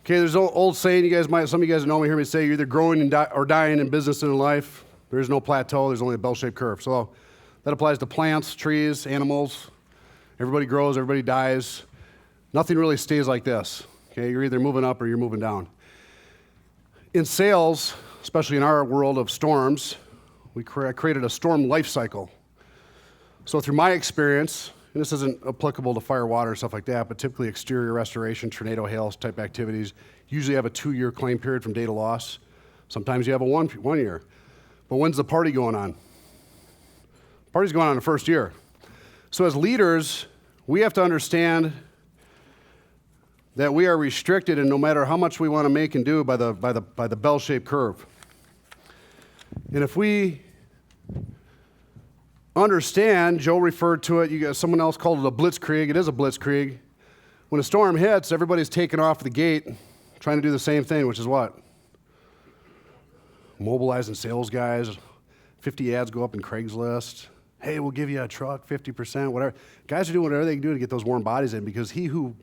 Okay, there's an old saying, some of you guys know me, hear me say, you're either growing or dying in business and in life. There is no plateau, there's only a bell-shaped curve. So that applies to plants, trees, animals. Everybody grows, everybody dies. Nothing really stays like this. Okay, you're either moving up or you're moving down. In sales, especially in our world of storms, we created a storm life cycle. So through my experience, and this isn't applicable to fire, water, and stuff like that, but typically exterior restoration, tornado, hail type activities usually have a 2-year claim period from date of loss. Sometimes you have a one year. But when's the party going on? Party's going on in the first year. So as leaders, we have to understand that we are restricted, and no matter how much we want to make and do, by the bell-shaped curve. And if we understand, Joe referred to it, someone else called it a blitzkrieg. It is a blitzkrieg. When a storm hits, everybody's taking off the gate, trying to do the same thing, which is what? Mobilizing sales guys. 50 ads go up in Craigslist. Hey, we'll give you a truck, 50%, whatever. Guys are doing whatever they can do to get those warm bodies in, because he who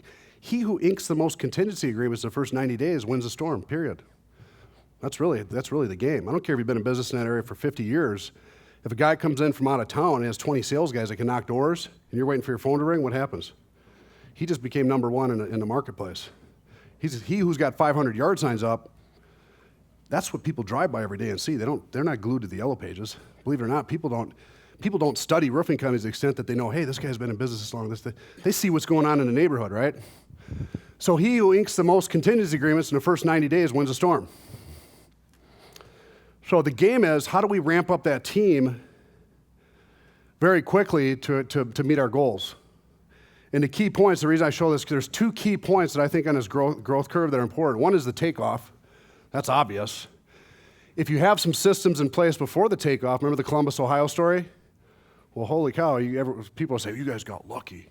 inks the most contingency agreements in the first 90 days wins the storm, period. That's really the game. I don't care if you've been in business in that area for 50 years. If a guy comes in from out of town and has 20 sales guys that can knock doors, and you're waiting for your phone to ring, what happens? He just became number one in the marketplace. He who's got 500 yard signs up, that's what people drive by every day and see. They're not glued to the yellow pages. Believe it or not, people don't study roofing companies to the extent that they know, hey, this guy's been in business this long. They see what's going on in the neighborhood, right? So he who inks the most contingency agreements in the first 90 days wins a storm. So the game is, how do we ramp up that team very quickly to meet our goals? And the key points, the reason I show this, there's 2 key points that I think on this growth curve that are important. One is the takeoff. That's obvious. If you have some systems in place before the takeoff, remember the Columbus, Ohio story? Well, holy cow, people say, you guys got lucky.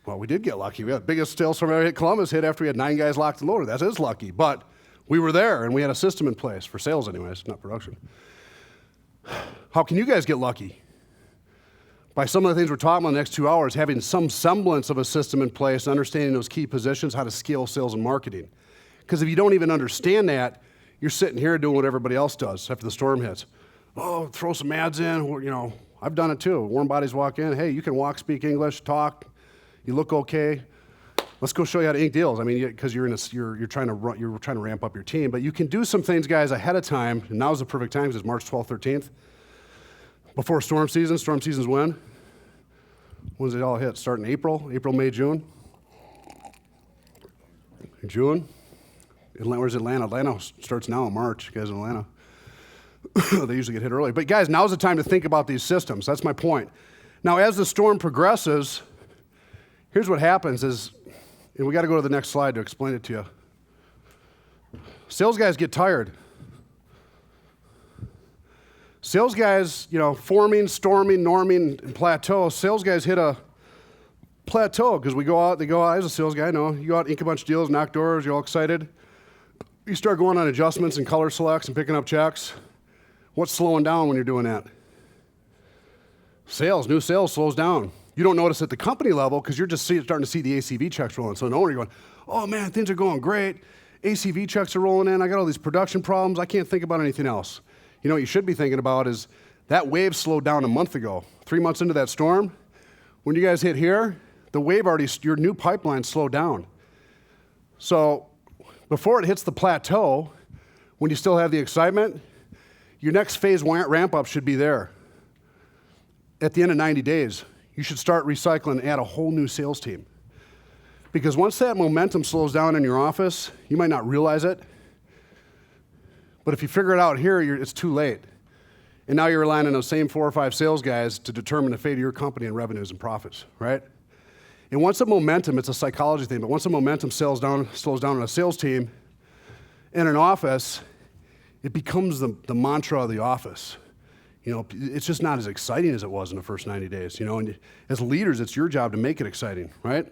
Well, we did get lucky. We had the biggest sales storm ever hit Columbus hit after we had 9 guys locked and loaded. That is lucky, but we were there, and we had a system in place, for sales anyways, not production. How can you guys get lucky? By some of the things we're talking about in the next 2 hours, having some semblance of a system in place, understanding those key positions, how to scale sales and marketing. Because if you don't even understand that, you're sitting here doing what everybody else does after the storm hits. Oh, throw some ads in, I've done it too. Warm bodies walk in, hey, you can walk, speak English, talk, you look okay. Let's go show you how to ink deals. I mean, because you're trying to ramp up your team, but you can do some things, guys, ahead of time. And now's the perfect time, because it's March 12th, 13th, before storm season. Storm season's when? When does it all hit? Start in April, May, June. June. Where's Atlanta? Atlanta starts now in March. You guys in Atlanta, they usually get hit early. But guys, now's the time to think about these systems. That's my point. Now, as the storm progresses, here's what happens is. And we got to go to the next slide to explain it to you. Sales guys get tired. Sales guys, forming, storming, norming, and plateau. Sales guys hit a plateau because they go out as a sales guy, you go out, ink a bunch of deals, knock doors, you're all excited. You start going on adjustments and color selects and picking up checks. What's slowing down when you're doing that? New sales slows down. You don't notice at the company level because you're just starting to see the ACV checks rolling. So no wonder you're going, oh man, things are going great. ACV checks are rolling in. I got all these production problems. I can't think about anything else. What you should be thinking about is that wave slowed down a month ago. 3 months into that storm, when you guys hit here, the wave your new pipeline slowed down. So before it hits the plateau, when you still have the excitement, your next phase ramp up should be there. At the end of 90 days, you should start recycling and add a whole new sales team. Because once that momentum slows down in your office, you might not realize it, but if you figure it out here, it's too late. And now you're relying on those same 4 or 5 sales guys to determine the fate of your company and revenues and profits, right? And once the momentum, it's a psychology thing, but once the momentum slows down on a sales team in an office, it becomes the mantra of the office. It's just not as exciting as it was in the first 90 days, and as leaders, it's your job to make it exciting, right?